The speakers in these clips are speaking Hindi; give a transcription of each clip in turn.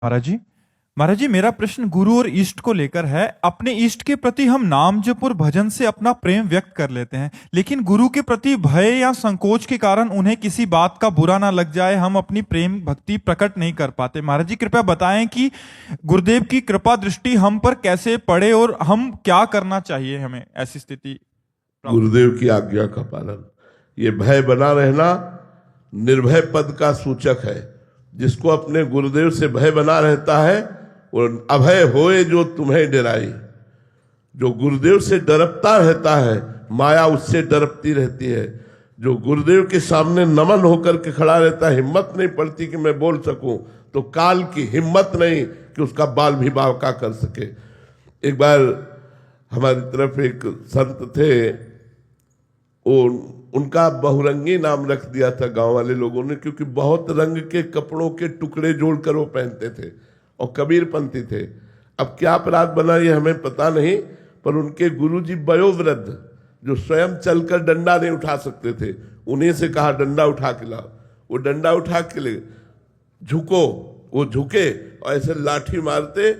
महाराज जी मेरा प्रश्न गुरु और इष्ट को लेकर है। अपने इष्ट के प्रति हम नाम जप और भजन से अपना प्रेम व्यक्त कर लेते हैं, लेकिन गुरु के प्रति भय या संकोच के कारण उन्हें किसी बात का बुरा ना लग जाए, हम अपनी प्रेम भक्ति प्रकट नहीं कर पाते। महाराज जी कृपया बताएं कि गुरुदेव की कृपा दृष्टि हम पर कैसे पड़े और हम क्या करना चाहिए हमें ऐसी स्थिति। गुरुदेव की आज्ञा का पालन, ये भय बना रहना निर्भय पद का सूचक है। जिसको अपने गुरुदेव से भय बना रहता है वो अभय होए जो तुम्हें डराई। जो गुरुदेव से डरता रहता है माया उससे डरती रहती है। जो गुरुदेव के सामने नमन होकर के खड़ा रहता है, हिम्मत नहीं पड़ती कि मैं बोल सकूं, तो काल की हिम्मत नहीं कि उसका बाल भी बावका कर सके। एक बार हमारी तरफ एक संत थे, उनका बहुरंगी नाम रख दिया था गांव वाले लोगों ने, क्योंकि बहुत रंग के कपड़ों के टुकड़े जोड़कर वो पहनते थे और कबीरपंथी थे। अब क्या अपराध बना ये हमें पता नहीं, पर उनके गुरुजी वयोवृद्ध जो स्वयं चलकर डंडा नहीं उठा सकते थे, उन्हीं से कहा डंडा उठा के लाओ। वो डंडा उठा के ले झुको, वो झुके और ऐसे लाठी मारते,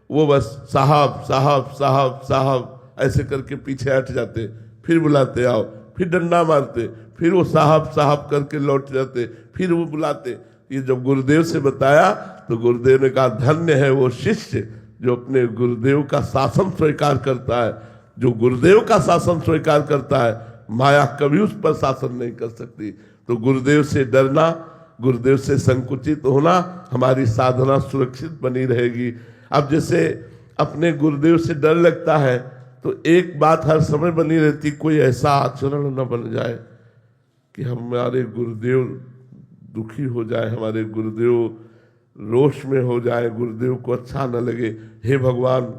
वो बस साहब साहब साहब साहब ऐसे करके पीछे हट जाते, फिर बुलाते आओ, फिर डंडा मारते, फिर वो साहब साहब करके लौट जाते, फिर वो बुलाते। ये जब गुरुदेव से बताया तो गुरुदेव ने कहा धन्य है वो शिष्य जो अपने गुरुदेव का शासन स्वीकार करता है। जो गुरुदेव का शासन स्वीकार करता है माया कभी उस पर शासन नहीं कर सकती। तो गुरुदेव से डरना, गुरुदेव से संकुचित होना, हमारी साधना सुरक्षित बनी रहेगी। अब जैसे अपने गुरुदेव से डर लगता है तो एक बात हर समय बनी रहती, कोई ऐसा आचरण न बन जाए कि हमारे गुरुदेव दुखी हो जाए, हमारे गुरुदेव रोष में हो जाए, गुरुदेव को अच्छा न लगे। हे भगवान,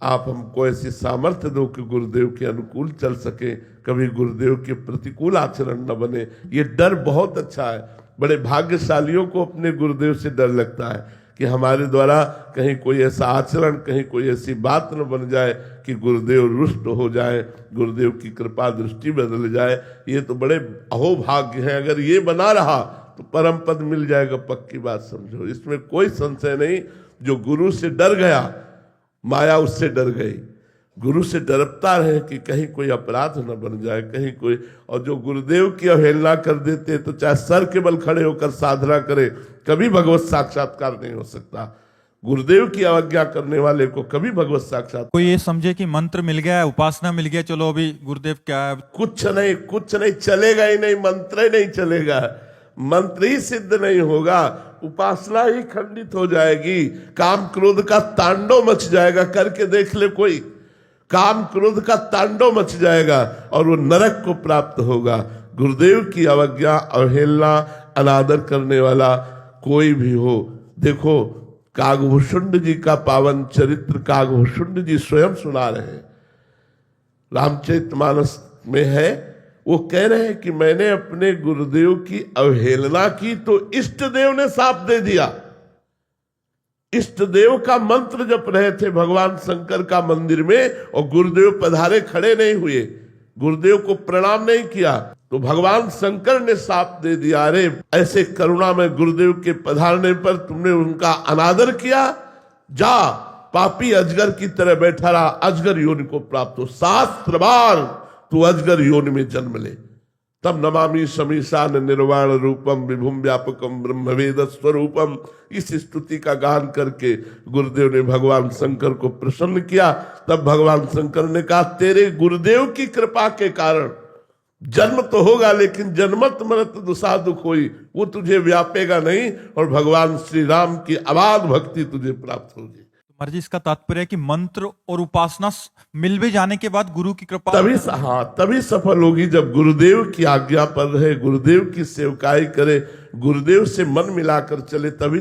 आप हमको ऐसी सामर्थ्य दो कि गुरुदेव के अनुकूल चल सके, कभी गुरुदेव के प्रतिकूल आचरण न बने। ये डर बहुत अच्छा है। बड़े भाग्यशालियों को अपने गुरुदेव से डर लगता है कि हमारे द्वारा कहीं कोई ऐसा आचरण, कहीं कोई ऐसी बात न बन जाए कि गुरुदेव रुष्ट हो जाए, गुरुदेव की कृपा दृष्टि बदल जाए। ये तो बड़े अहोभाग्य हैं। अगर ये बना रहा तो परम पद मिल जाएगा, पक्की बात समझो, इसमें कोई संशय नहीं। जो गुरु से डर गया माया उससे डर गई। गुरु से डरता रहे कि कहीं कोई अपराध न बन जाए, कहीं कोई। और जो गुरुदेव की अवहेलना कर देते तो चाहे सर के बल खड़े होकर साधना करे, कभी भगवत साक्षात्कार नहीं हो सकता। गुरुदेव की अवज्ञा करने वाले को कभी भगवत साक्षात्कार। कोई ये समझे कि मंत्र मिल गया है, उपासना मिल गया, चलो अभी गुरुदेव क्या है, कुछ नहीं, कुछ नहीं चलेगा ही नहीं, मंत्र ही नहीं चलेगा, मंत्र ही सिद्ध नहीं होगा, उपासना ही खंडित हो जाएगी, काम क्रोध का तांडव मच जाएगा। करके देख ले कोई, काम क्रोध का तांडव मच जाएगा और वो नरक को प्राप्त होगा। गुरुदेव की अवज्ञा, अवहेलना, अनादर करने वाला कोई भी हो। देखो कागभूषुंड जी का पावन चरित्र कागभूषुंड जी स्वयं सुना रहे हैं, रामचरितमानस में है। वो कह रहे हैं कि मैंने अपने गुरुदेव की अवहेलना की तो इष्ट देव ने साप दे दिया। इष्ट देव का मंत्र जप रहे थे भगवान शंकर का मंदिर में और गुरुदेव पधारे, खड़े नहीं हुए, गुरुदेव को प्रणाम नहीं किया, तो भगवान शंकर ने साप दे दिया। अरे ऐसे करुणा में गुरुदेव के पधारने पर तुमने उनका अनादर किया, जा पापी अजगर की तरह बैठा रहा, अजगर योनि को प्राप्त हो, 7 बार तू अजगर योनि में जन्म ले। तब नमामि समीशान निर्वाण रूपम विभुम व्यापकम ब्रह्मवेद स्वरूपम, इस स्तुति का गान करके गुरुदेव ने भगवान शंकर को प्रसन्न किया। तब भगवान शंकर ने कहा तेरे गुरुदेव की कृपा के कारण जन्म तो होगा, लेकिन जन्मत मरत दुसा दुख होई, वो तुझे व्यापेगा नहीं और भगवान श्री राम की अबाध भक्ति तुझे प्राप्त होगी। महाराज जी इसका तात्पर्य है कि मंत्र और उपासना मिल भी जाने के बाद गुरु की कृपा तभी सफल होगी, जब गुरुदेव की आज्ञा पर रहे, गुरुदेव की सेवकाई करे, गुरुदेव से मन मिलाकर चले, तभी